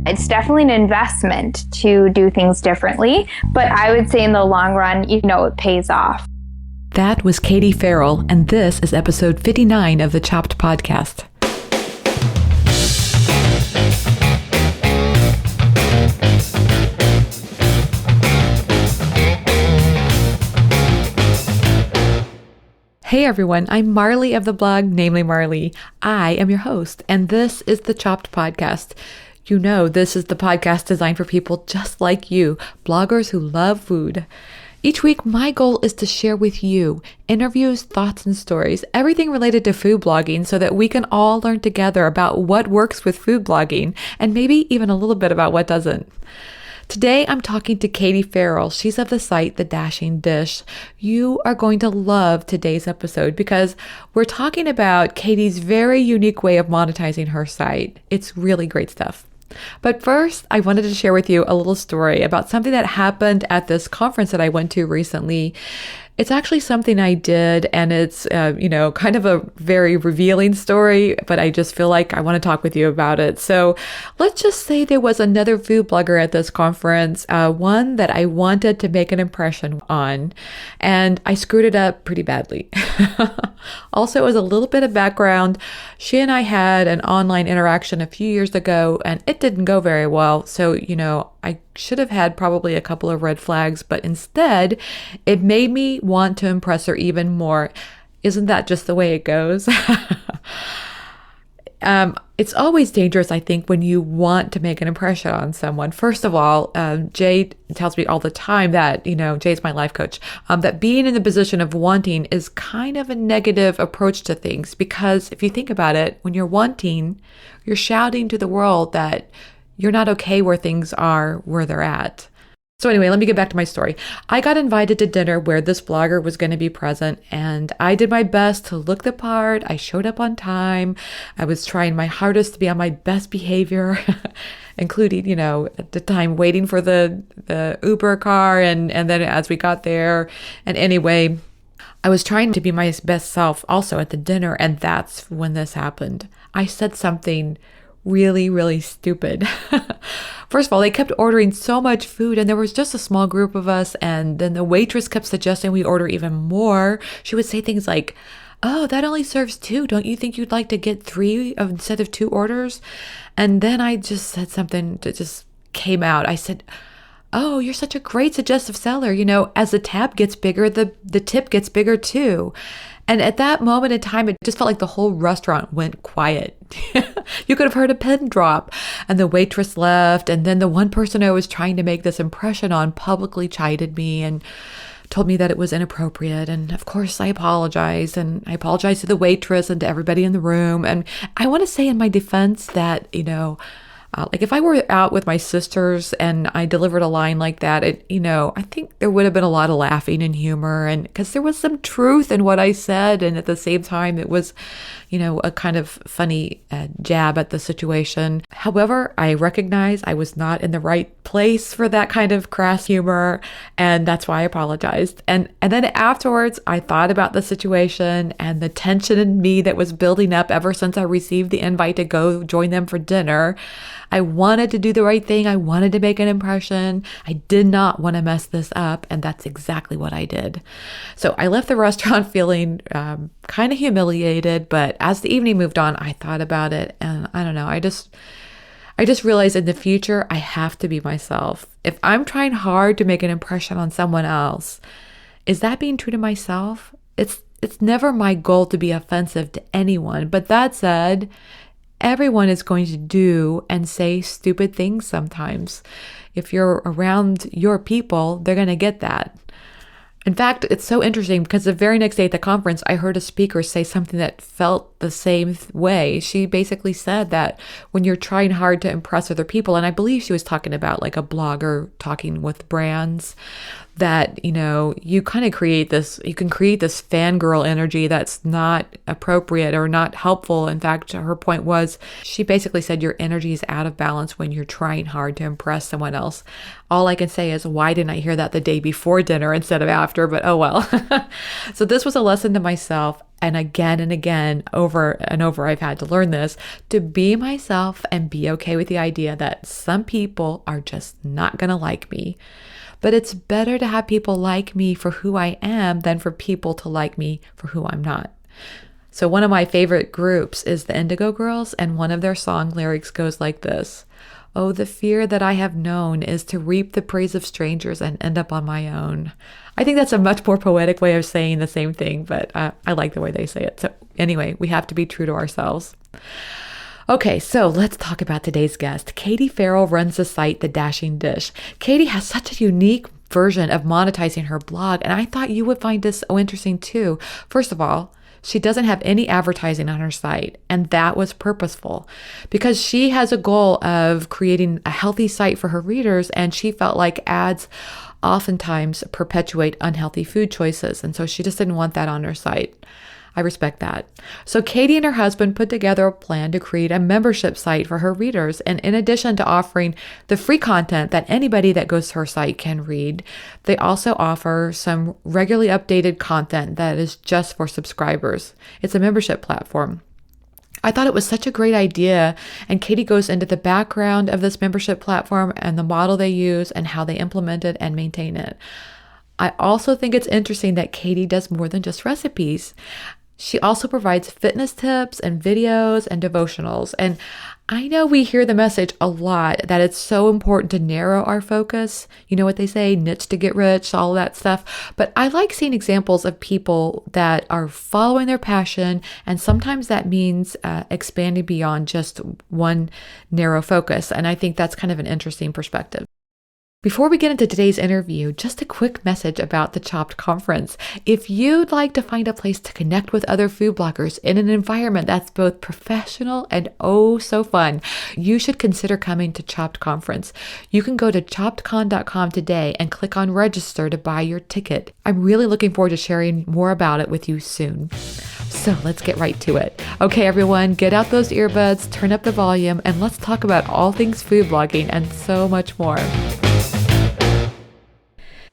It's definitely an investment to do things differently, but I would say in the long run, it pays off. That was Katie Farrell, and this is episode 59 of the Chopped Podcast. Hey everyone, I'm Marley of the blog, namely Marley. I am your host, and this is the Chopped Podcast. You know, this is the podcast designed for people just like you, bloggers who love food. Each week, my goal is to share with you interviews, thoughts, and stories, everything related to food blogging so that we can all learn together about what works with food blogging and maybe even a little bit about what doesn't. Today, I'm talking to Katie Farrell. She's of the site, The Dashing Dish. You are going to love today's episode because we're talking about Katie's very unique way of monetizing her site. It's really great stuff. But first, I wanted to share with you a little story about something that happened at this conference that I went to recently. It's actually something I did, and it's, kind of a very revealing story, but I just feel like I want to talk with you about it. So let's just say there was another food blogger at this conference, one that I wanted to make an impression on, and I screwed it up pretty badly. Also, as a little bit of background, she and I had an online interaction a few years ago, and it didn't go very well. So, I should have had probably a couple of red flags, but instead, it made me want to impress her even more. Isn't that just the way it goes? It's always dangerous, I think, when you want to make an impression on someone. First of all, Jade tells me all the time that, Jade's my life coach, that being in the position of wanting is kind of a negative approach to things. Because if you think about it, when you're wanting, you're shouting to the world that you're not okay where things are, where they're at. So anyway, let me get back to my story. I got invited to dinner where this blogger was going to be present, and I did my best to look the part. I showed up on time. I was trying my hardest to be on my best behavior, including, at the time waiting for the Uber car and then as we got there. And anyway, I was trying to be my best self also at the dinner, and that's when this happened. I said something really, really stupid. First of all, they kept ordering so much food, and there was just a small group of us, and then the waitress kept suggesting we order even more. She would say things like, "Oh, that only serves 2. Don't you think you'd like to get 3 instead of 2 orders?" And then I just said something that just came out. I said, "Oh, you're such a great suggestive seller. As the tab gets bigger, the tip gets bigger too." And at that moment in time, it just felt like the whole restaurant went quiet. You could have heard a pin drop, and the waitress left. And then the one person I was trying to make this impression on publicly chided me and told me that it was inappropriate. And of course, I apologized, and I apologized to the waitress and to everybody in the room. And I want to say in my defense that, like if I were out with my sisters and I delivered a line like that, I think there would have been a lot of laughing and humor, and because there was some truth in what I said, and at the same time it was, a kind of funny jab at the situation. However, I recognize I was not in the right place for that kind of crass humor, and that's why I apologized. And then afterwards, I thought about the situation and the tension in me that was building up ever since I received the invite to go join them for dinner. I wanted to do the right thing. I wanted to make an impression. I did not want to mess this up, and that's exactly what I did. So I left the restaurant feeling kind of humiliated, but as the evening moved on, I thought about it, and I don't know, I just realized in the future, I have to be myself. If I'm trying hard to make an impression on someone else, is that being true to myself? It's never my goal to be offensive to anyone, but that said, everyone is going to do and say stupid things sometimes. If you're around your people, they're going to get that. In fact, it's so interesting because the very next day at the conference, I heard a speaker say something that felt the same way. She basically said that when you're trying hard to impress other people, and I believe she was talking about like a blogger talking with brands, that, you kind of create this fangirl energy that's not appropriate or not helpful. In fact, her point was, she basically said your energy is out of balance when you're trying hard to impress someone else. All I can say is, why didn't I hear that the day before dinner instead of after? But oh well. So this was a lesson to myself. and again, over and over, I've had to learn this to be myself and be okay with the idea that some people are just not going to like me. But it's better to have people like me for who I am than for people to like me for who I'm not. So one of my favorite groups is the Indigo Girls, and one of their song lyrics goes like this: "Oh, the fear that I have known is to reap the praise of strangers and end up on my own." I think that's a much more poetic way of saying the same thing, but I like the way they say it. So anyway, we have to be true to ourselves. Okay, so let's talk about today's guest. Katie Farrell runs the site The Dashing Dish. Katie has such a unique version of monetizing her blog, and I thought you would find this so interesting too. First of all, she doesn't have any advertising on her site, and that was purposeful because she has a goal of creating a healthy site for her readers, and she felt like ads oftentimes perpetuate unhealthy food choices, and so she just didn't want that on her site. I respect that. So Katie and her husband put together a plan to create a membership site for her readers. And in addition to offering the free content that anybody that goes to her site can read, they also offer some regularly updated content that is just for subscribers. It's a membership platform. I thought it was such a great idea, and Katie goes into the background of this membership platform and the model they use and how they implement it and maintain it. I also think it's interesting that Katie does more than just recipes. She also provides fitness tips and videos and devotionals. And I know we hear the message a lot that it's so important to narrow our focus. You know what they say, niche to get rich, all that stuff. But I like seeing examples of people that are following their passion. And sometimes that means expanding beyond just one narrow focus. And I think that's kind of an interesting perspective. Before we get into today's interview, just a quick message about the Chopped Conference. If you'd like to find a place to connect with other food bloggers in an environment that's both professional and oh so fun, you should consider coming to Chopped Conference. You can go to choppedcon.com today and click on register to buy your ticket. I'm really looking forward to sharing more about it with you soon. So let's get right to it. Okay, everyone, get out those earbuds, turn up the volume, and let's talk about all things food blogging and so much more.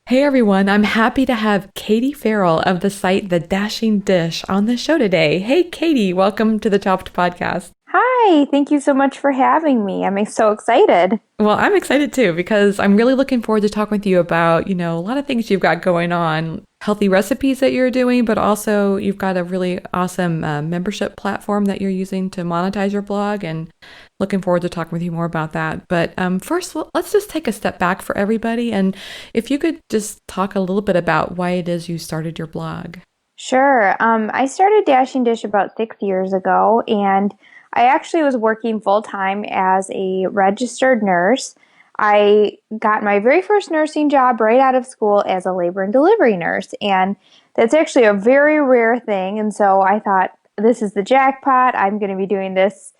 Hey everyone, I'm happy to have Katie Farrell of the site The Dashing Dish on the show today. Hey Katie, welcome to the Chopped Podcast. Hi, thank you so much for having me. I'm so excited. Well, I'm excited too because I'm really looking forward to talking with you about, a lot of things you've got going on, healthy recipes that you're doing, but also you've got a really awesome membership platform that you're using to monetize your blog, and looking forward to talking with you more about that. But first, let's just take a step back for everybody. And if you could just talk a little bit about why it is you started your blog. Sure. I started Dashing Dish about 6 years ago, and I actually was working full-time as a registered nurse. I got my very first nursing job right out of school as a labor and delivery nurse, and that's actually a very rare thing. And so I thought, this is the jackpot. I'm going to be doing this,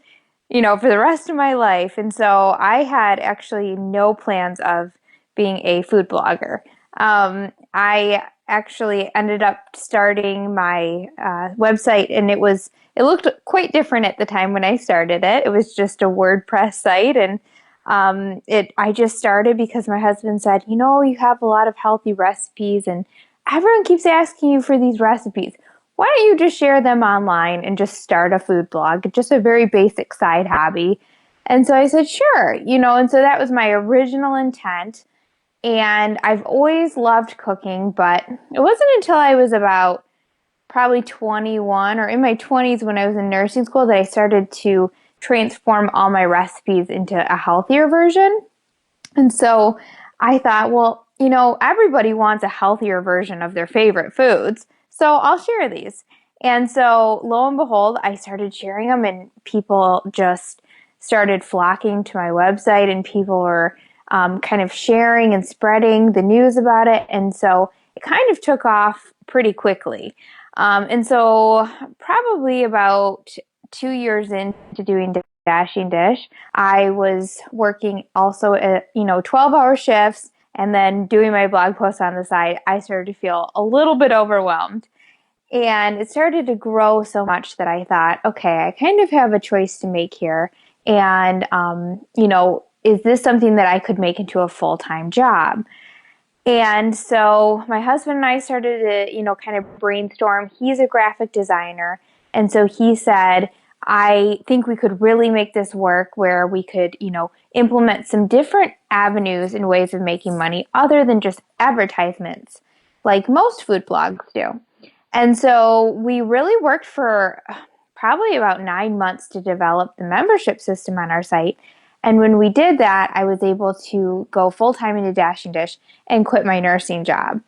for the rest of my life. And so I had actually no plans of being a food blogger. I actually ended up starting my website, and it looked quite different at the time when I started it. It was just a WordPress site, and I just started because my husband said, you have a lot of healthy recipes, and everyone keeps asking you for these recipes. Why don't you just share them online and just start a food blog? Just a very basic side hobby. And so I said, sure, and so that was my original intent. And I've always loved cooking, but it wasn't until I was about probably 21 or in my 20s when I was in nursing school that I started to transform all my recipes into a healthier version. And so I thought, well, everybody wants a healthier version of their favorite foods, so I'll share these. And so lo and behold, I started sharing them, and people just started flocking to my website, and people were kind of sharing and spreading the news about it. And so it kind of took off pretty quickly. And so probably about 2 years into doing Dashing Dish, I was working also at, 12-hour shifts and then doing my blog posts on the side. I started to feel a little bit overwhelmed. And it started to grow so much that I thought, okay, I kind of have a choice to make here. And, is this something that I could make into a full-time job? And so my husband and I started to, kind of brainstorm. He's a graphic designer. And so he said, I think we could really make this work where we could, implement some different avenues and ways of making money other than just advertisements, like most food blogs do. And so we really worked for probably about 9 months to develop the membership system on our site. And when we did that, I was able to go full time into Dash and Dish and quit my nursing job.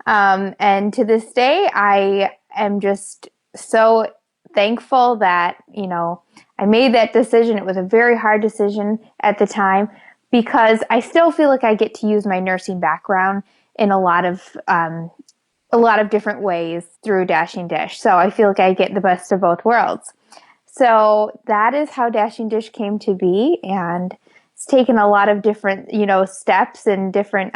And to this day, I am just so thankful that, I made that decision. It was a very hard decision at the time because I still feel like I get to use my nursing background in a lot of different ways through Dashing Dish. So I feel like I get the best of both worlds. So that is how Dashing Dish came to be, and it's taken a lot of different, steps and different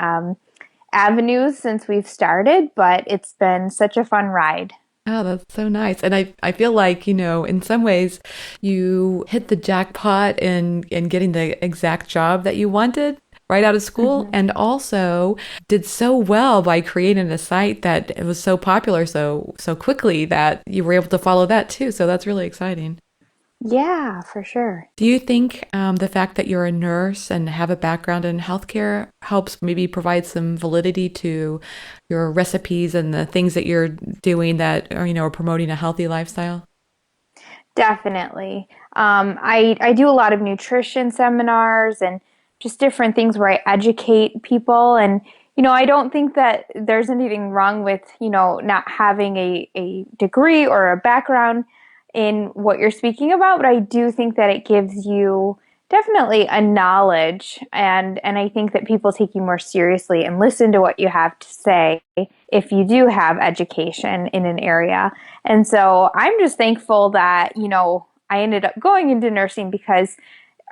avenues since we've started, but it's been such a fun ride. Oh, that's so nice. And I feel like, in some ways you hit the jackpot in getting the exact job that you wanted right out of school, Mm-hmm. and also did so well by creating a site that it was so popular so quickly that you were able to follow that too. So that's really exciting. Yeah, for sure. Do you think the fact that you're a nurse and have a background in healthcare helps maybe provide some validity to your recipes and the things that you're doing that are promoting a healthy lifestyle? Definitely. I do a lot of nutrition seminars and just different things where I educate people. And, I don't think that there's anything wrong with, not having a degree or a background in what you're speaking about, but I do think that it gives you definitely a knowledge, and I think that people take you more seriously and listen to what you have to say if you do have education in an area. And so I'm just thankful that, I ended up going into nursing because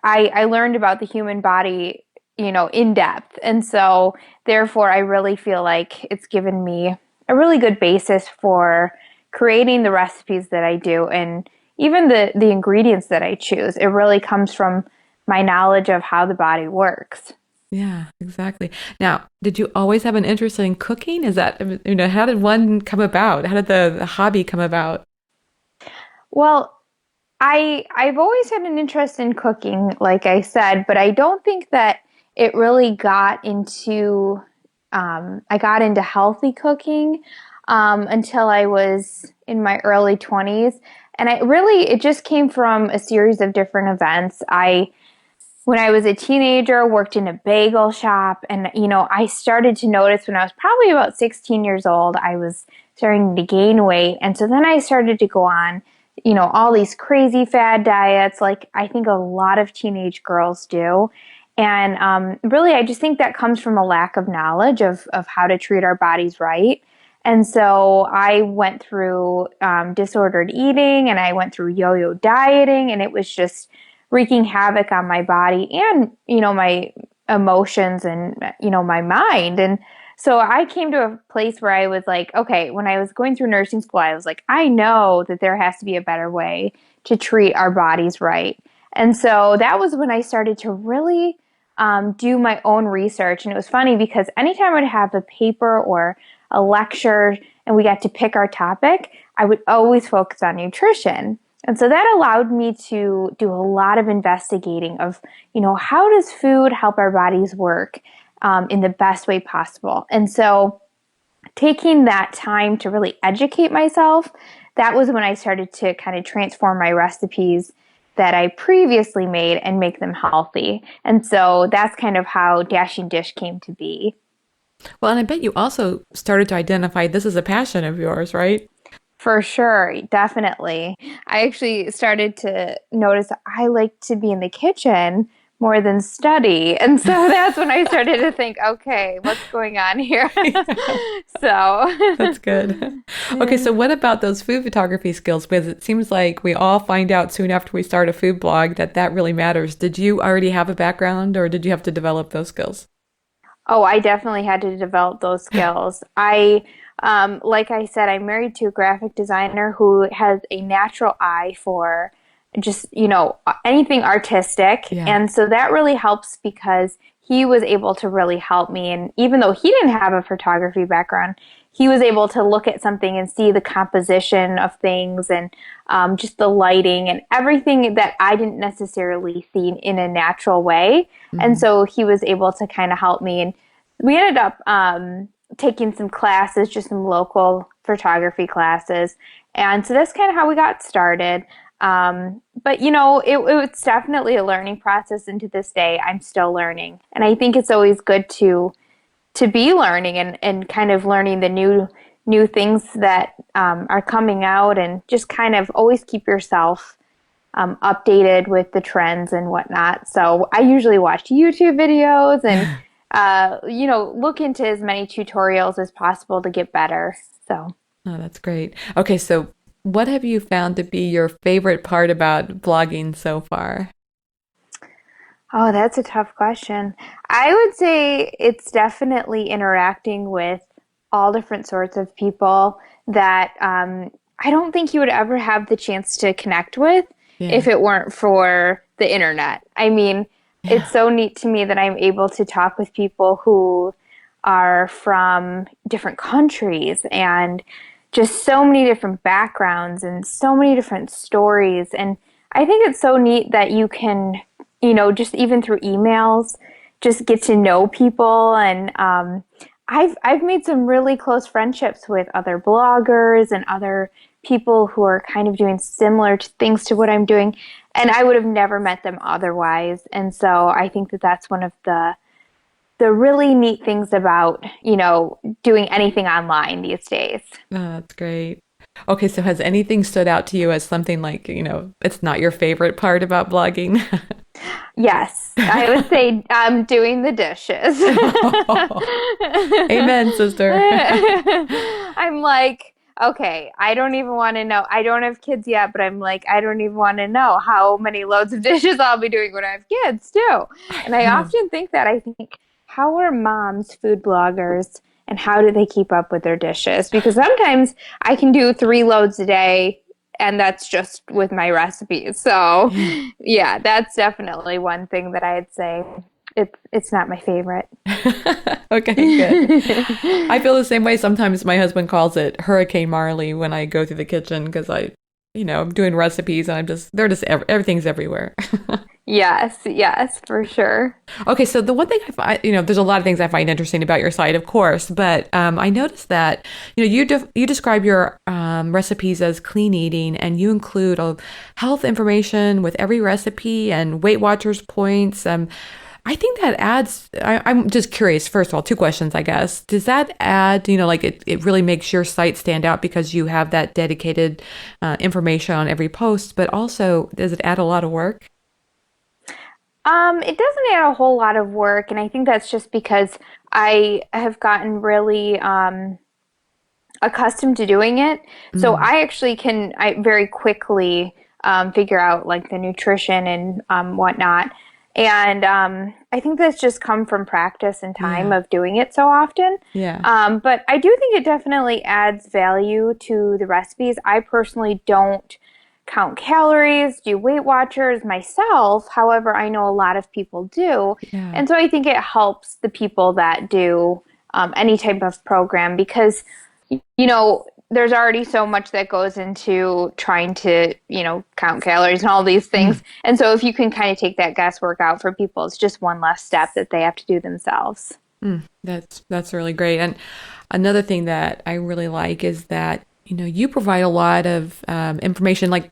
I learned about the human body, in depth. And so therefore, I really feel like it's given me a really good basis for creating the recipes that I do and even the ingredients that I choose. It really comes from my knowledge of how the body works. Yeah, exactly. Now, did you always have an interest in cooking? Is that, how did one come about? How did the hobby come about? Well, I've always had an interest in cooking, like I said, but I don't think that it really got into I got into healthy cooking until I was in my early 20s. And it just came from a series of different events. When I was a teenager, worked in a bagel shop, and I started to notice when I was probably about 16 years old, I was starting to gain weight. And so then I started to go on, all these crazy fad diets, like I think a lot of teenage girls do. And really, I just think that comes from a lack of knowledge of how to treat our bodies right. And so I went through disordered eating and I went through yo yo dieting, and it was just wreaking havoc on my body and, my emotions and, my mind. And so I came to a place where I was like, okay, when I was going through nursing school, I was like, I know that there has to be a better way to treat our bodies right. And so that was when I started to really do my own research. And it was funny because anytime I'd have a paper or a lecture and we got to pick our topic, I would always focus on nutrition. And so that allowed me to do a lot of investigating of, how does food help our bodies work in the best way possible? And so taking that time to really educate myself, that was when I started to kind of transform my recipes that I previously made and make them healthy. And so that's kind of how Dashing Dish came to be. Well, and I bet you also started to identify this as a passion of yours, right? For sure, definitely. I actually started to notice I like to be in the kitchen more than study. And so that's when I started to think, okay, what's going on here? So, That's good. Okay, so what about those food photography skills? Because it seems like we all find out soon after we start a food blog that that really matters. Did you already have a background or did you have to develop those skills? oh, I definitely had to develop those skills. Like I said, I'm married to a graphic designer who has a natural eye for just, anything artistic. Yeah. And so that really helps because he was able to really help me. And even though he didn't have a photography background, he was able to look at something and see the composition of things and just the lighting and everything that I didn't necessarily see in a natural way. And Hmm. so he was able to kind of help me. And we ended up taking some classes, just some local photography classes. And so that's kind of how we got started. But it's definitely a learning process, and to this day, I'm still learning. And I think it's always good to be learning and kind of learning the new things that are coming out, and just kind of always keep yourself updated with the trends and whatnot. So I usually watch YouTube videos and look into as many tutorials as possible to get better. So. Oh, that's great. Okay, so what have you found to be your favorite part about blogging so far? Oh, that's a tough question. I would say it's definitely interacting with all different sorts of people that I don't think you would ever have the chance to connect with if Yeah. it weren't for the internet. I mean, it's Yeah. so neat to me that I'm able to talk with people who are from different countries and just so many different backgrounds and so many different stories. And I think it's so neat that you can, just even through emails, just get to know people. And I've made some really close friendships with other bloggers and other people who are kind of doing similar things to what I'm doing, and I would have never met them otherwise. And so I think that that's one of the really neat things about, doing anything online these days. Oh, that's great. Okay, so has anything stood out to you as something like, it's not your favorite part about blogging? Yes, I would say doing the dishes. Amen, sister. I'm like, okay, I don't even want to know. I don't have kids yet, but I'm like, I don't even want to know how many loads of dishes I'll be doing when I have kids, too. I And I know. often think that. I think, how are moms food bloggers and how do they keep up with their dishes? Because sometimes I can do 3 loads a day, and that's just with my recipes. So, Yeah. yeah, that's definitely one thing that I'd say it's not my favorite. Okay, good. I feel the same way. Sometimes my husband calls it Hurricane Marley when I go through the kitchen because I'm doing recipes and they're just, everything's everywhere. Yes, yes, for sure. Okay, so the one thing I find, there's a lot of things I find interesting about your site, of course, but I noticed that, you describe your recipes as clean eating, and you include health information with every recipe and Weight Watchers points. I think that adds, I'm just curious, first of all, two questions, I guess. Does that add, like it really makes your site stand out because you have that dedicated information on every post, but also does it add a lot of work? It doesn't add a whole lot of work, and I think that's just because I have gotten really accustomed to doing it. So Mm, I actually I very quickly figure out like the nutrition and whatnot. And I think that's just come from practice and time yeah, of doing it so often. yeah, But I do think it definitely adds value to the recipes. I personally don't count calories, do Weight Watchers myself. However, I know a lot of people do. yeah. And so I think it helps the people that do any type of program because there's already so much that goes into trying to, count calories and all these Mm, things. And so if you can kind of take that guesswork out for people, it's just one less step that they have to do themselves. that's really great. And another thing that I really like is that you provide a lot of information. Like,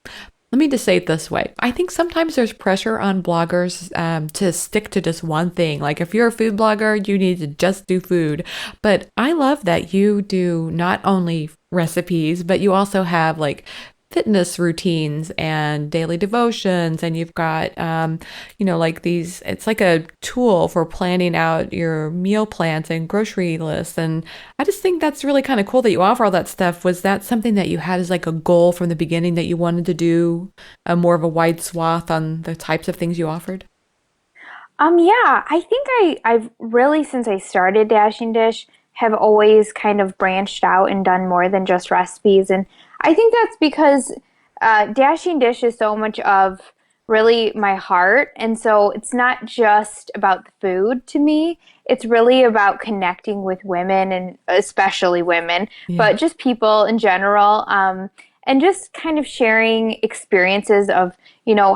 let me just say it this way: I think sometimes there's pressure on bloggers to stick to just one thing. Like, if you're a food blogger, you need to just do food. But I love that you do not only recipes, but you also have like fitness routines and daily devotions, and you've got like these, it's like a tool for planning out your meal plans and grocery lists. And I just think that's really kind of cool that you offer all that stuff. Was that something that you had as like a goal from the beginning, that you wanted to do more of a wide swath on the types of things you offered? Yeah, I think I've really, since I started Dashing Dish, have always kind of branched out and done more than just recipes. And I think that's because Dashing Dish is so much of really my heart. And so it's not just about the food to me. It's really about connecting with women and especially women, Yeah. but just people in general. And just kind of sharing experiences of,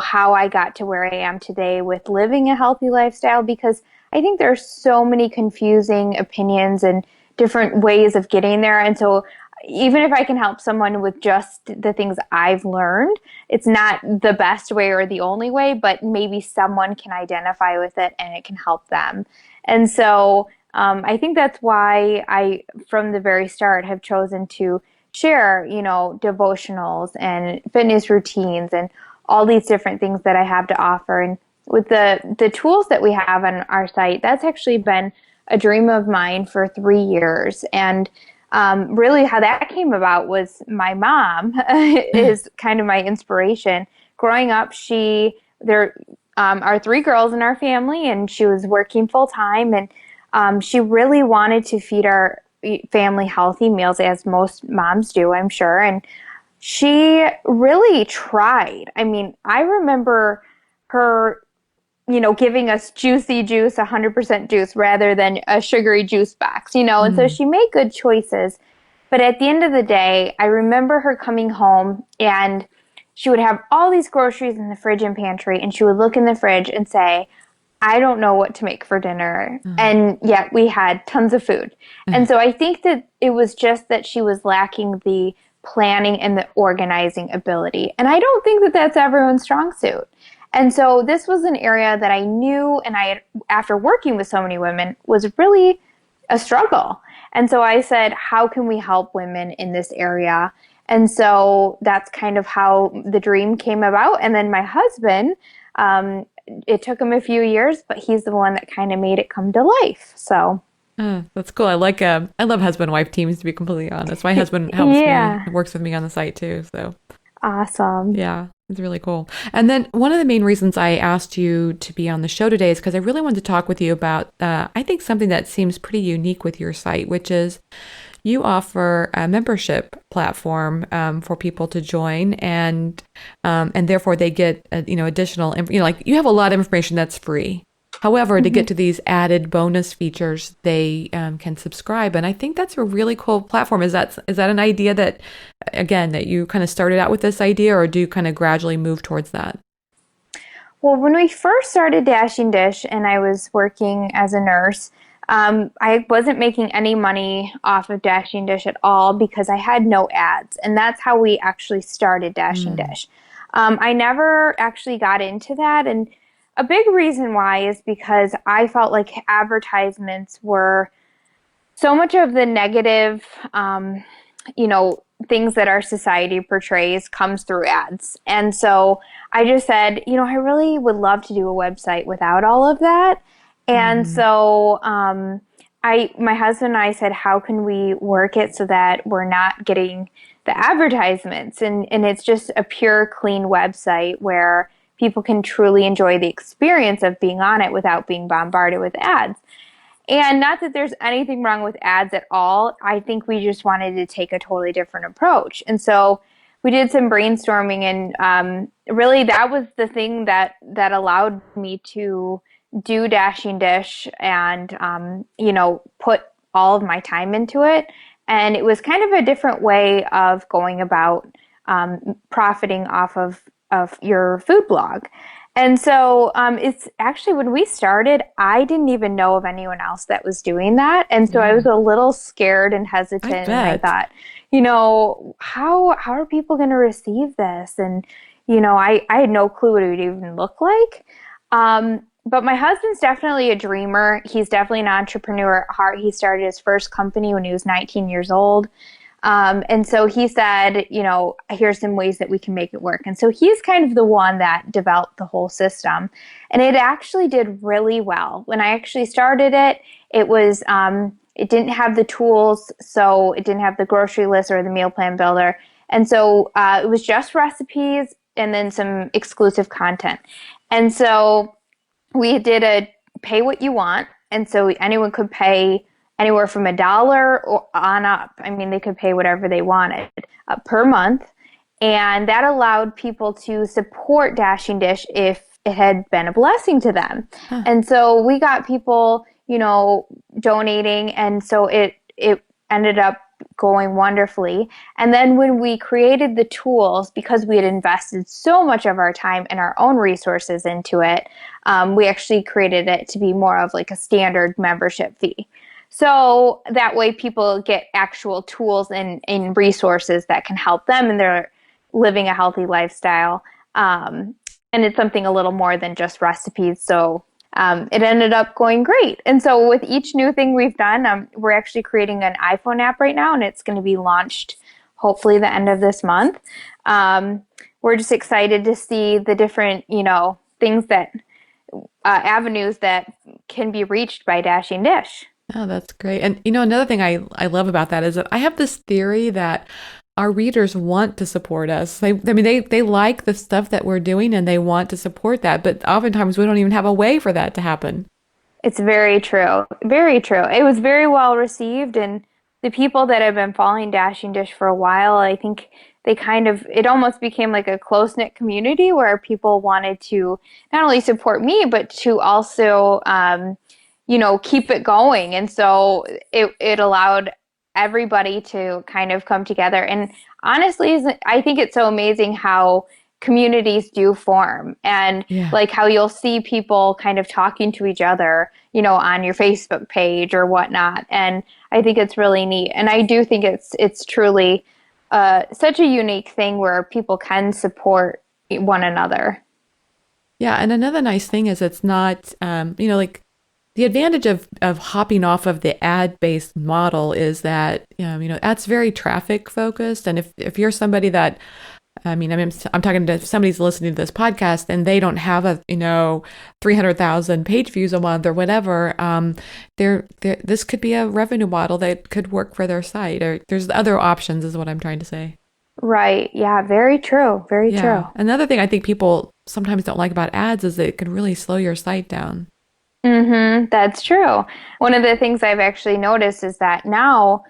how I got to where I am today with living a healthy lifestyle because I think there's so many confusing opinions and different ways of getting there. And so even if I can help someone with just the things I've learned, it's not the best way or the only way, but maybe someone can identify with it and it can help them. And so I think that's why I, from the very start, have chosen to share, devotionals and fitness routines and all these different things that I have to offer. And with the tools that we have on our site, that's actually been a dream of mine for 3 years. And really, how that came about was my mom is kind of my inspiration. Growing up, there are three girls in our family, and she was working full time, and she really wanted to feed our family healthy meals, as most moms do, I'm sure. And she really tried. I mean, I remember her giving us juicy juice, 100% juice, rather than a sugary juice box. And so Mm. she made good choices. But at the end of the day, I remember her coming home and she would have all these groceries in the fridge and pantry, and she would look in the fridge and say, I don't know what to make for dinner. Oh. And yet we had tons of food. And so I think that it was just that she was lacking the planning and the organizing ability. And I don't think that that's everyone's strong suit. And so this was an area that I knew and I had, after working with so many women, was really a struggle. And so I said, how can we help women in this area? And so that's kind of how the dream came about. And then my husband, it took him a few years, but he's the one that kind of made it come to life. So, That's cool. I love husband wife teams to be completely honest. My husband helps me, yeah, works with me on the site too. So awesome. yeah, it's really cool. And then one of the main reasons I asked you to be on the show today is because I really wanted to talk with you about, I think something that seems pretty unique with your site, which is you offer a membership platform for people to join, and therefore they get additional, like you have a lot of information that's free. However, to get Mhm. to these added bonus features, they can subscribe, and I think that's a really cool platform. Is that an idea that, again, that you kind of started out with this idea, or do you kind of gradually move towards that? Well, when we first started Dashing Dish and I was working as a nurse, I wasn't making any money off of Dashing Dish at all because I had no ads. And that's how we actually started Dashing Mm, Dish. I never actually got into that. And a big reason why is because I felt like advertisements were so much of the negative, you know, things that our society portrays comes through ads. And so I just said, I really would love to do a website without all of that. And mhm. so my husband and I said, how can we work it so that we're not getting the advertisements and it's just a pure, clean website where people can truly enjoy the experience of being on it without being bombarded with ads. And not that there's anything wrong with ads at all. I think we just wanted to take a totally different approach. And so we did some brainstorming, and really that was the thing that allowed me to do Dashing Dish and put all of my time into it. And it was kind of a different way of going about profiting off of your food blog. And so it's actually when we started, I didn't even know of anyone else that was doing that. And so I Yeah, was a little scared and I hesitant. And I bet. thought, how are people going to receive this? And, I had no clue what it would even look like. But my husband's definitely a dreamer. He's definitely an entrepreneur at heart. He started his first company when he was 19 years old. And so he said, here's some ways that we can make it work. And so he's kind of the one that developed the whole system. And it actually did really well. When I actually started it, it didn't have the tools, so it didn't have the grocery list or the meal plan builder. And so it was just recipes and then some exclusive content. And so we did a pay what you want. And so anyone could pay anywhere from $1 or on up. I mean, they could pay whatever they wanted per month. And that allowed people to support Dashing Dish if it had been a blessing to them. Huh. And so we got people, donating. And so it ended up going wonderfully. And then when we created the tools, because we had invested so much of our time and our own resources into it, we actually created it to be more of like a standard membership fee. So that way people get actual tools and resources that can help them in their living a healthy lifestyle. And it's something a little more than just recipes. So it ended up going great. And so with each new thing we've done, we're actually creating an iPhone app right now, and it's going to be launched hopefully the end of this month. We're just excited to see the different, things that avenues that can be reached by Dashing Dish. Oh, that's great. And another thing I love about that is that I have this theory that our readers want to support us. They like the stuff that we're doing and they want to support that, but oftentimes we don't even have a way for that to happen. It's very true. Very true. It was very well received, and the people that have been following Dashing Dish for a while, I think it almost became like a close-knit community where people wanted to not only support me, but to also, keep it going. And so it allowed everybody to kind of come together. And honestly, I think it's so amazing how communities do form, and Yeah. like how you'll see people kind of talking to each other, on your Facebook page or whatnot. And I think it's really neat. And I do think it's truly such a unique thing where people can support one another. Yeah. And another nice thing is it's not, like the advantage of hopping off of the ad-based model is that, that's very traffic focused. And if you're somebody that, I'm talking to somebody's listening to this podcast and they don't have 300,000 page views a month or whatever. This could be a revenue model that could work for their site, or there's other options is what I'm trying to say. Right. Yeah. Very true. Very true. Yeah. Another thing I think people sometimes don't like about ads is that it can really slow your site down. That's true. One of the things I've actually noticed is that now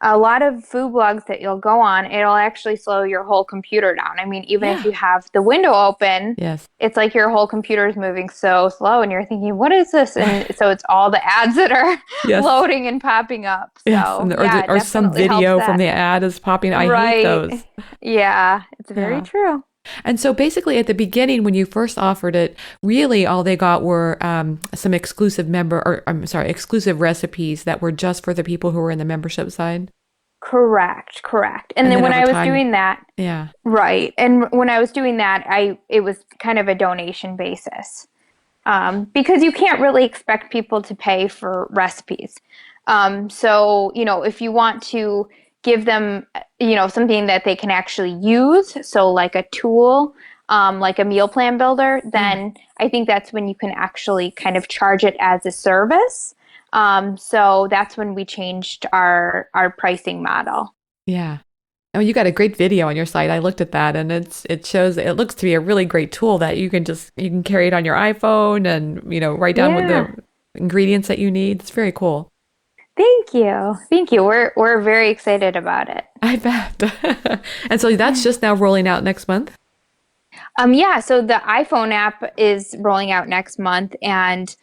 a lot of food blogs that you'll go on, it'll actually slow your whole computer down. I mean, even if Yeah. you have the window open, Yes. it's like your whole computer is moving so slow and you're thinking, what is this? And so it's all the ads that are Yes. loading and popping up. Yes. So Or, yeah, it or some definitely helps video from that. the ad is popping. I hate Right. those. Yeah, it's very Yeah. true. And so basically at the beginning, when you first offered it, really all they got were some exclusive recipes that were just for the people who were in the membership side. Correct, correct. And And then then when over I was time, doing that, yeah. right. And when I was doing that, it was kind of a donation basis. Because you can't really expect people to pay for recipes. So, if you want to give them, something that they can actually use, so like a tool, like a meal plan builder, Yeah. then I think that's when you can actually kind of charge it as a service. So that's when we changed our pricing model. Yeah. Oh, you got a great video on your site. I looked at that and it looks to be a really great tool that you can carry it on your iPhone and, write down what Yeah. the ingredients that you need. It's very cool. Thank you. Thank you. We're very excited about it. I bet. And so that's just now rolling out next month. Yeah, so the iPhone app is rolling out next month, and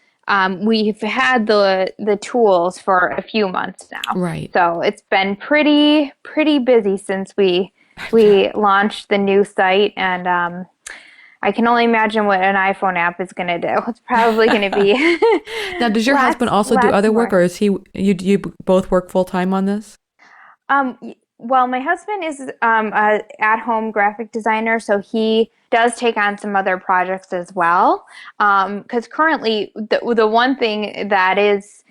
we've had the tools for a few months now. Right. So it's been pretty busy since I we bet. launched the new site, and I can only imagine what an iPhone app is going to do. It's probably going to be Now, does your husband also do lots other work, more. or is you both work full time on this? Well, my husband is a at-home graphic designer, so he does take on some other projects as well. Because currently, the one thing that is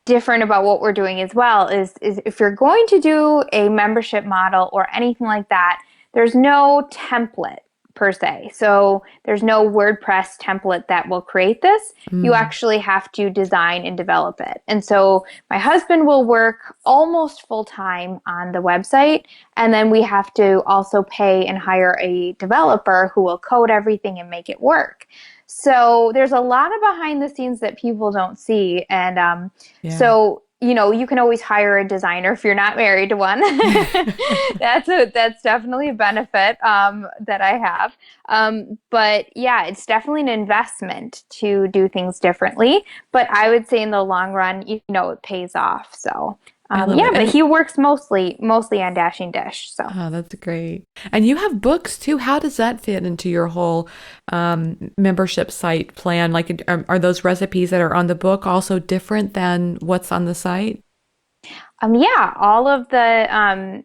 different about what we're doing as well is if you're going to do a membership model or anything like that, there's no template per se. So there's no WordPress template that will create this. You Mm, actually have to design and develop it. And so my husband will work almost full time on the website. And then we have to also pay and hire a developer who will code everything and make it work. So there's a lot of behind the scenes that people don't see. And yeah. so you can always hire a designer if you're not married to one. That's definitely a benefit that I have. But yeah, it's definitely an investment to do things differently. But I would say in the long run, it pays off. So I love yeah, it. but And he works mostly on Dashing Dish. So. oh, that's great. And you have books too. How does that fit into your whole membership site plan? Like, are those recipes that are on the book also different than what's on the site? Yeah, all of the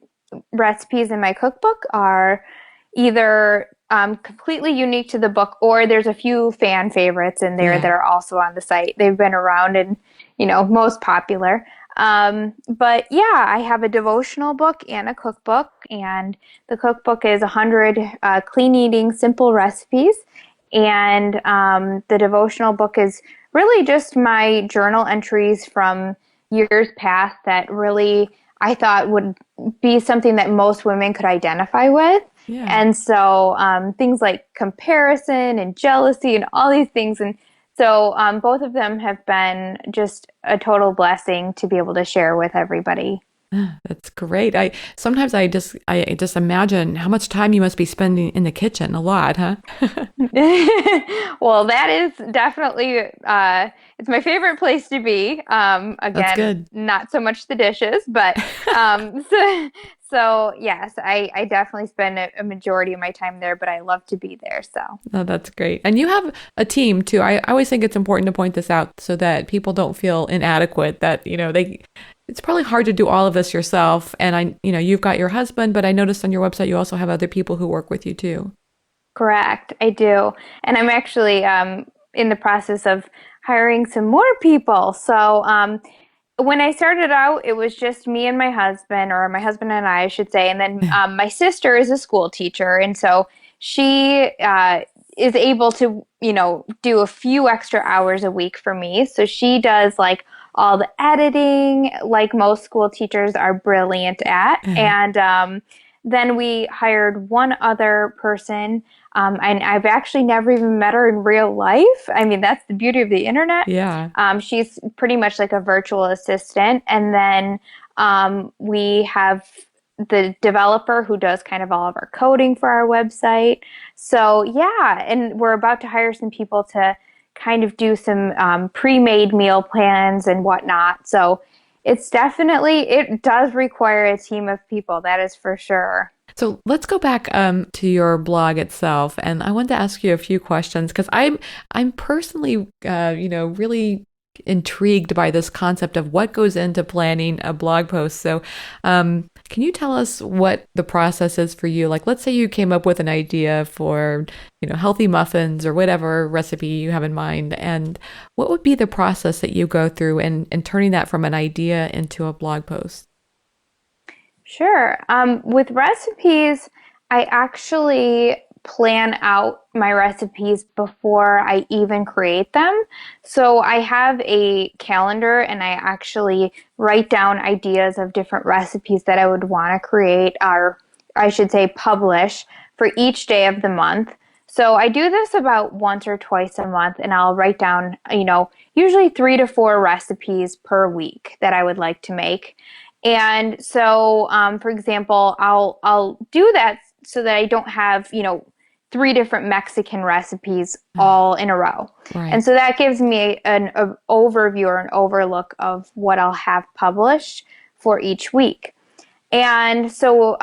recipes in my cookbook are either completely unique to the book, or there's a few fan favorites in there that Yeah. are also on the site. They've been around and, most popular. But yeah, I have a devotional book and a cookbook, and the cookbook is 100 clean eating, simple recipes. And the devotional book is really just my journal entries from years past that really I thought would be something that most women could identify with. Yeah. And so things like comparison and jealousy and all these things. And so both of them have been just a total blessing to be able to share with everybody. That's great. I just imagine how much time you must be spending in the kitchen. A lot, huh? Well, that is definitely it's my favorite place to be. That's Again, good. not so much the dishes, but so yes, I definitely spend a majority of my time there, but I love to be there. So Oh, that's great. And you have a team too. I always think it's important to point this out so that people don't feel inadequate, that, it's probably hard to do all of this yourself. And you've got your husband, but I noticed on your website you also have other people who work with you too. correct, I do, and I'm actually in the process of hiring some more people. So when I started out, it was just me and my husband, or my husband and I should say. And then my sister is a school teacher. And so she is able to, do a few extra hours a week for me. So she does like all the editing, like most school teachers are brilliant at. And then we hired one other person. And I've actually never even met her in real life. I mean, that's the beauty of the internet. Yeah. She's pretty much like a virtual assistant. And then we have the developer who does kind of all of our coding for our website. So, yeah, and we're about to hire some people to kind of do some pre-made meal plans and whatnot. So, it does require a team of people, that is for sure. So let's go back to your blog itself, and I wanted to ask you a few questions because I'm personally really intrigued by this concept of what goes into planning a blog post. So can you tell us what the process is for you? Like, let's say you came up with an idea for healthy muffins or whatever recipe you have in mind, and what would be the process that you go through in turning that from an idea into a blog post? Sure. With recipes, I actually plan out my recipes before I even create them. So I have a calendar and I actually write down ideas of different recipes that I would want to create, or I should say publish, for each day of the month. So I do this about once or twice a month, and I'll write down, usually 3 to 4 recipes per week that I would like to make. And so, for example, I'll do that so that I don't have, 3 different Mexican recipes all in a row. And Right. so that gives me an overview or an overlook of what I'll have published for each week. And so,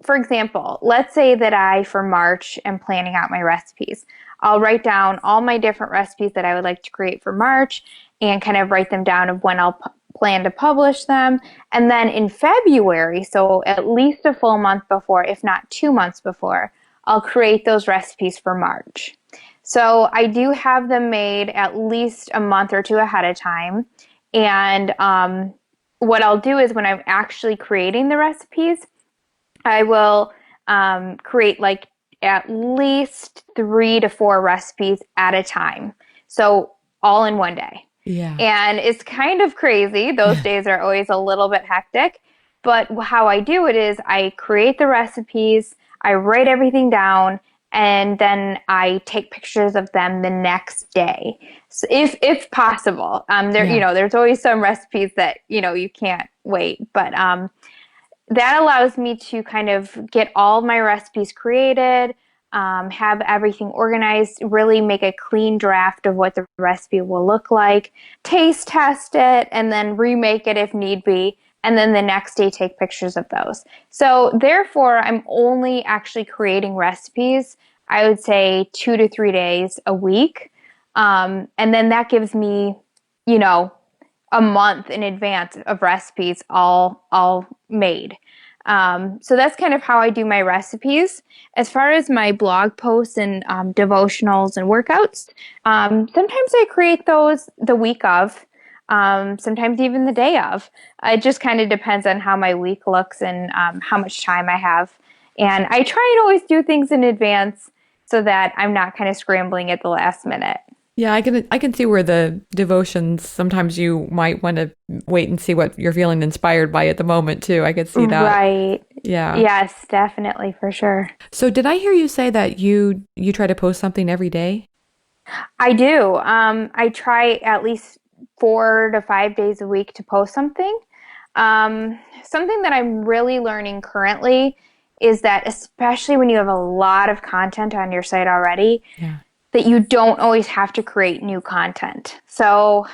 for example, let's say that I, for March, am planning out my recipes. I'll write down all my different recipes that I would like to create for March and kind of write them down of when I'll plan to publish them. And then in February, so at least a full month before, if not 2 months before, I'll create those recipes for March. So I do have them made at least a month or two ahead of time. And what I'll do is when I'm actually creating the recipes, I will create like at least 3 to 4 recipes at a time. So all in one day. Yeah. And it's kind of crazy. Those days are always a little bit hectic. But how I do it is I create the recipes, I write everything down, and then I take pictures of them the next day, so if possible. Yeah. There's always some recipes that you can't wait, but that allows me to kind of get all my recipes created, have everything organized, really make a clean draft of what the recipe will look like, taste test it, and then remake it if need be. And then the next day, take pictures of those. So, therefore, I'm only actually creating recipes, I would say 2 to 3 days a week. And then that gives me, you know, a month in advance of recipes all made. So that's kind of how I do my recipes. As far as my blog posts and devotionals and workouts, sometimes I create those the week of, sometimes even the day of. It just kind of depends on how my week looks and how much time I have. And I try and always do things in advance so that I'm not kind of scrambling at the last minute. Yeah, I can see where the devotions sometimes you might want to wait and see what you're feeling inspired by at the moment too. I could see that. Right. Yeah. Yes, definitely, for sure. So did I hear you say that you try to post something every day? I do. I try at least 4 to 5 days a week to post something. Something that I'm really learning currently is that, especially when you have a lot of content on your site already, Yeah. that you don't always have to create new content. So,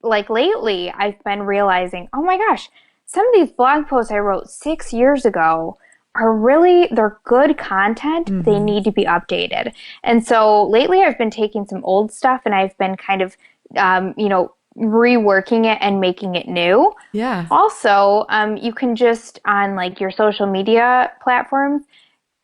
like lately, I've been realizing, oh my gosh, some of these blog posts I wrote 6 years ago they're good content. They Mm-hmm. need to be updated. And so lately, I've been taking some old stuff and I've been kind of, reworking it and making it new. Yeah. Also, you can just on like your social media platforms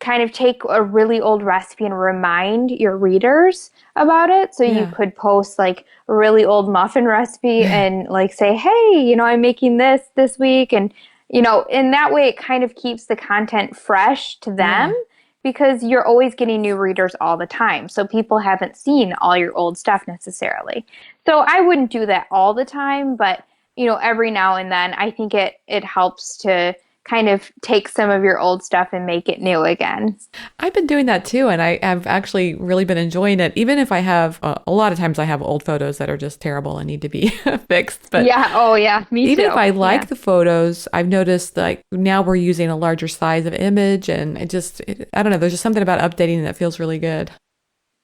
kind of take a really old recipe and remind your readers about it. So you Yeah. could post like a really old muffin recipe and like say, hey, I'm making this week. And, in that way, it kind of keeps the content fresh to them Yeah. because you're always getting new readers all the time. So people haven't seen all your old stuff necessarily. So I wouldn't do that all the time, but, every now and then I think it helps to kind of take some of your old stuff and make it new again. I've been doing that too, and I have actually really been enjoying it. Even if I have a lot of times I have old photos that are just terrible and need to be fixed, but Yeah. Oh, yeah. Me even if too. I Yeah. like the photos, I've noticed like now we're using a larger size of image, and I don't know, there's just something about updating that feels really good.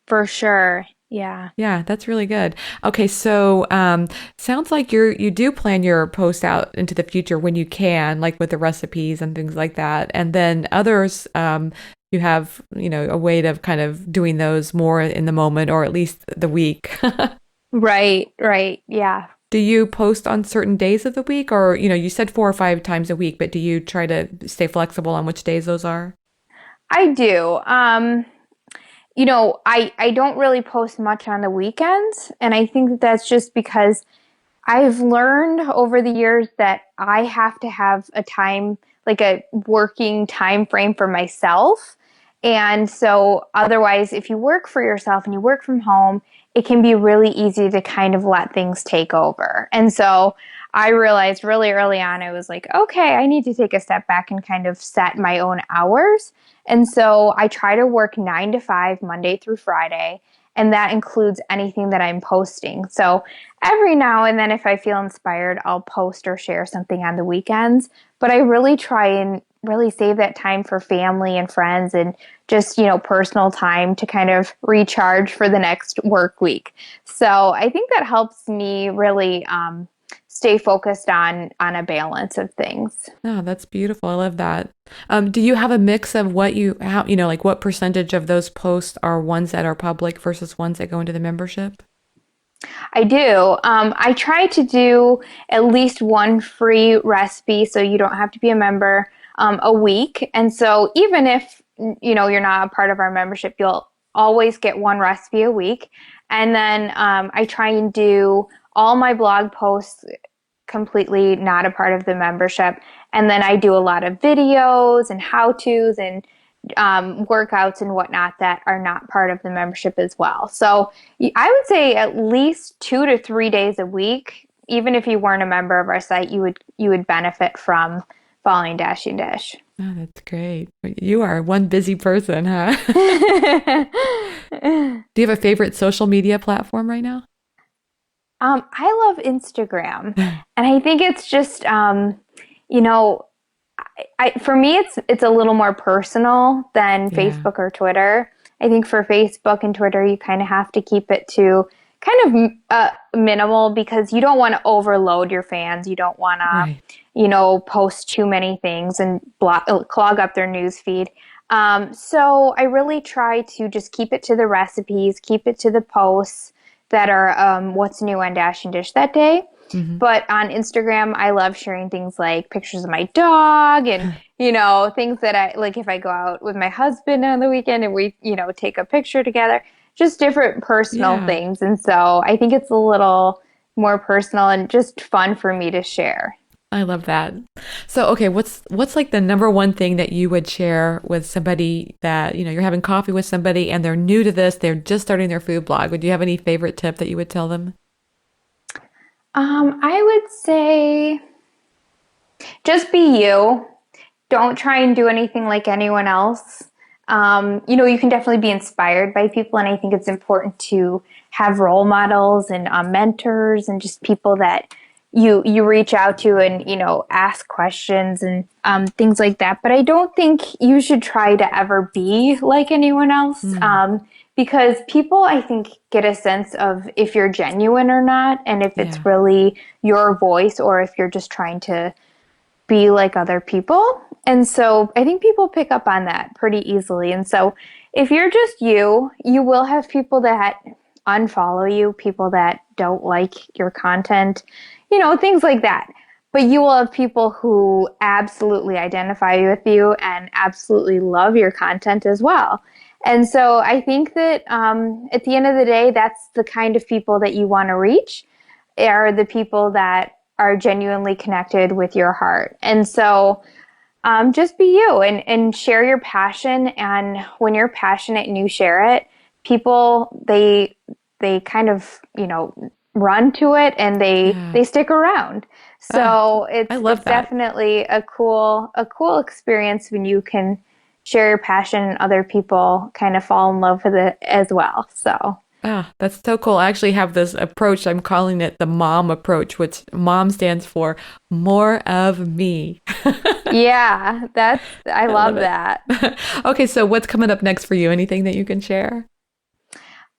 For sure. Yeah. Yeah, that's really good. Okay, so sounds like you do plan your posts out into the future when you can, like with the recipes and things like that. And then others, you have, a way of kind of doing those more in the moment or at least the week. Right. Right. Yeah. Do you post on certain days of the week or, you said 4 or 5 times a week, but do you try to stay flexible on which days those are? I do. I don't really post much on the weekends, and I think that that's just because I've learned over the years that I have to have a time, like a working time frame for myself. And so otherwise, if you work for yourself and you work from home, it can be really easy to kind of let things take over. And so I realized really early on, I was like, okay, I need to take a step back and kind of set my own hours. And so I try to work 9 to 5, Monday through Friday. And that includes anything that I'm posting. So every now and then, if I feel inspired, I'll post or share something on the weekends. But I really try and really save that time for family and friends and just, personal time to kind of recharge for the next work week. So I think that helps me really stay focused on a balance of things. Oh, that's beautiful. I love that. Do you have a mix of like what percentage of those posts are ones that are public versus ones that go into the membership? I do. I try to do at least one free recipe so you don't have to be a member a week. And so even if you're not a part of our membership, you'll always get one recipe a week. And then I try and do all my blog posts completely not a part of the membership. And then I do a lot of videos and how-tos and workouts and whatnot that are not part of the membership as well. So I would say at least 2 to 3 days a week, even if you weren't a member of our site, you would benefit from following Dashing Dish. Oh, that's great. You are one busy person, huh? Do you have a favorite social media platform right now? I love Instagram, and I think it's just, you know, for me, it's a little more personal than Yeah, Facebook or Twitter. I think for Facebook and Twitter, you kind of have to keep it to kind of minimal because you don't want to overload your fans. You don't want to, right. post too many things and clog up their news feed. So I really try to just keep it to the recipes, keep it to the posts that are what's new on Dash and Dish that day. Hmm. But on Instagram, I love sharing things like pictures of my dog and, things that I like if I go out with my husband on the weekend and we, take a picture together, just different personal Yeah, things. And so I think it's a little more personal and just fun for me to share. I love that. So, okay, what's like the number one thing that you would share with somebody that, you're having coffee with somebody and they're new to this, they're just starting their food blog. Would you have any favorite tip that you would tell them? I would say just be you. Don't try and do anything like anyone else. You can definitely be inspired by people, and I think it's important to have role models and mentors and just people that you reach out to and ask questions and things like that. But I don't think you should try to ever be like anyone else. Mm, Because people, I think, get a sense of if you're genuine or not, and if it's yeah. really your voice, or if you're just trying to be like other people. And so I think people pick up on that pretty easily. And so if you're just you will have people that unfollow you, people that don't like your content, things like that. But you will have people who absolutely identify with you and absolutely love your content as well. And so I think that at the end of the day, that's the kind of people that you want to reach are the people that are genuinely connected with your heart. And so just be you and share your passion. And when you're passionate and you share it, people they kind of run to it and Yeah. they stick around. Ah, So I it's love that. definitely a cool experience when you can share your passion and other people kind of fall in love with it as well. So Ah, that's so cool. I actually have this approach. I'm calling it the mom approach, which mom stands for more of me. yeah, I I love love it. that. Okay, so what's coming up next for you? Anything that you can share?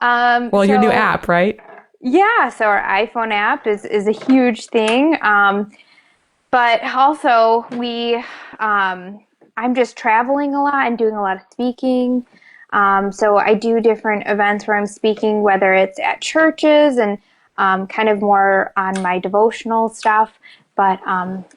Well, your new So app, right? yeah, so our iPhone app is a huge thing. But also I'm just traveling a lot and doing a lot of speaking. So I do different events where I'm speaking, whether it's at churches and kind of more on my devotional stuff. But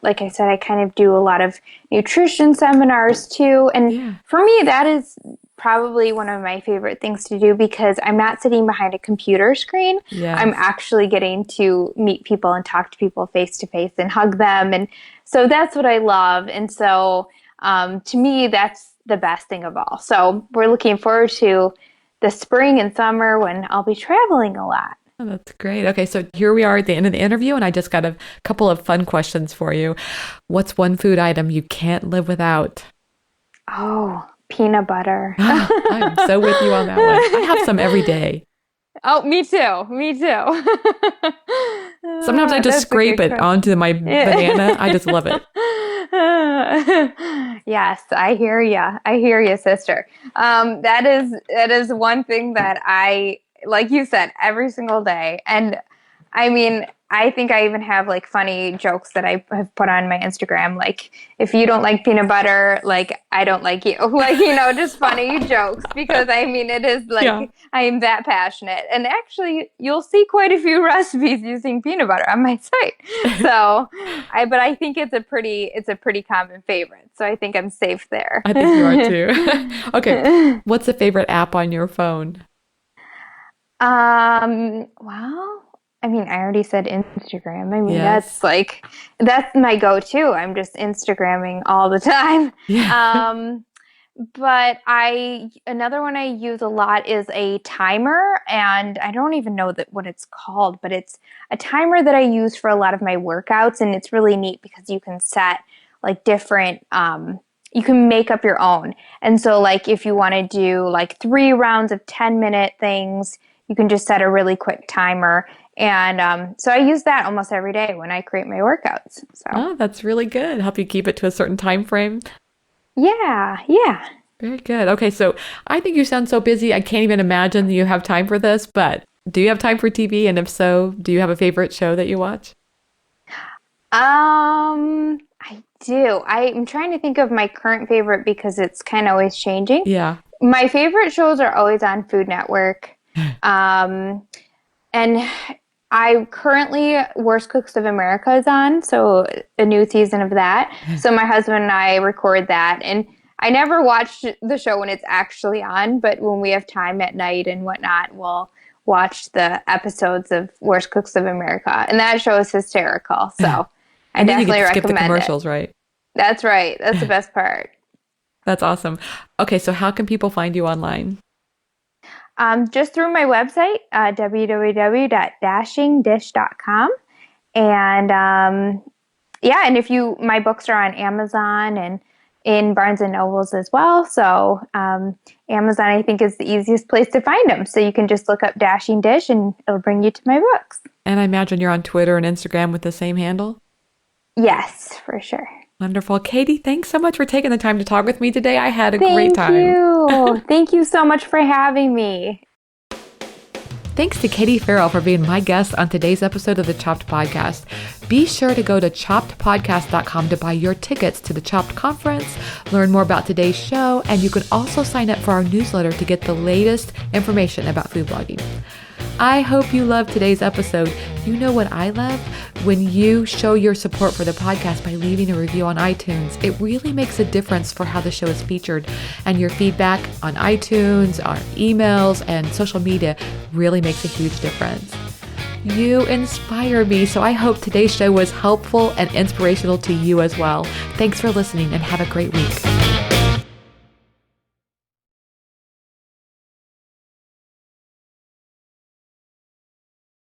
like I said, I kind of do a lot of nutrition seminars too. And Yeah. for me, that is probably one of my favorite things to do because I'm not sitting behind a computer screen. I'm Yes. actually getting to meet people and talk to people face to face and hug them. And so that's what I love. And so to me, that's the best thing of all. So we're looking forward to the spring and summer when I'll be traveling a lot. Oh, that's great. Okay, so here we are at the end of the interview, and I just got a couple of fun questions for you. What's one food item you can't live without? Oh, peanut butter. I'm so with you on that one. I have some every day. Oh, me too. Me too. Sometimes I just That's a scrape good it question. onto my Yeah. banana. I just love it. Yes, I hear ya. I hear you, sister. That is one thing that I, like you said, every single day. And I mean, I think I even have like funny jokes that I have put on my Instagram. Like, if you don't like peanut butter, like, I don't like you. Like, just funny jokes because I mean, it is Yeah, like I am that passionate. And actually, you'll see quite a few recipes using peanut butter on my site. So, but I think it's a pretty common favorite. So I think I'm safe there. I think you are too. Okay, what's a favorite app on your phone? Well, I mean, I already said Instagram. I mean, Yes. that's my go-to. I'm just Instagramming all the time. Yeah. Um, but another one I use a lot is a timer, and I don't even know what it's called, but it's a timer that I use for a lot of my workouts, and it's really neat because you can set like different you can make up your own. And so like if you want to do like 3 rounds of 10-minute things, you can just set a really quick timer. And so I use that almost every day when I create my workouts. So Oh, that's really good. Help you keep it to a certain time frame. yeah, yeah. Very good. Okay, so I think you sound so busy. I can't even imagine you have time for this, but do you have time for TV? And if so, do you have a favorite show that you watch? I do. I'm trying to think of my current favorite because it's kind of always changing. Yeah. My favorite shows are always on Food Network. Um, and I currently Worst Cooks of America is on, so a new season of that. So my husband and I record that, and I never watch the show when it's actually on, but when we have time at night and whatnot, we'll watch the episodes of Worst Cooks of America, and that show is hysterical. So I And then you get definitely to skip the recommend it. commercials, right? That's right. That's the best part. That's awesome. Okay, so how can people find you online? Just through my website, www.dashingdish.com. And yeah, and my books are on Amazon and in Barnes and Nobles as well. So Amazon, I think, is the easiest place to find them. So you can just look up Dashing Dish and it'll bring you to my books. And I imagine you're on Twitter and Instagram with the same handle? Yes, for sure. Wonderful. Katie, thanks so much for taking the time to talk with me today. I had a great Thank time. you. Thank you so much for having me. Thanks to Katie Farrell for being my guest on today's episode of the Chopped Podcast. Be sure to go to choppedpodcast.com to buy your tickets to the Chopped Conference, learn more about today's show, and you can also sign up for our newsletter to get the latest information about food blogging. I hope you loved today's episode. You know what I love? When you show your support for the podcast by leaving a review on iTunes. It really makes a difference for how the show is featured. And your feedback on iTunes, our emails, and social media really makes a huge difference. You inspire me, so I hope today's show was helpful and inspirational to you as well. Thanks for listening and have a great week.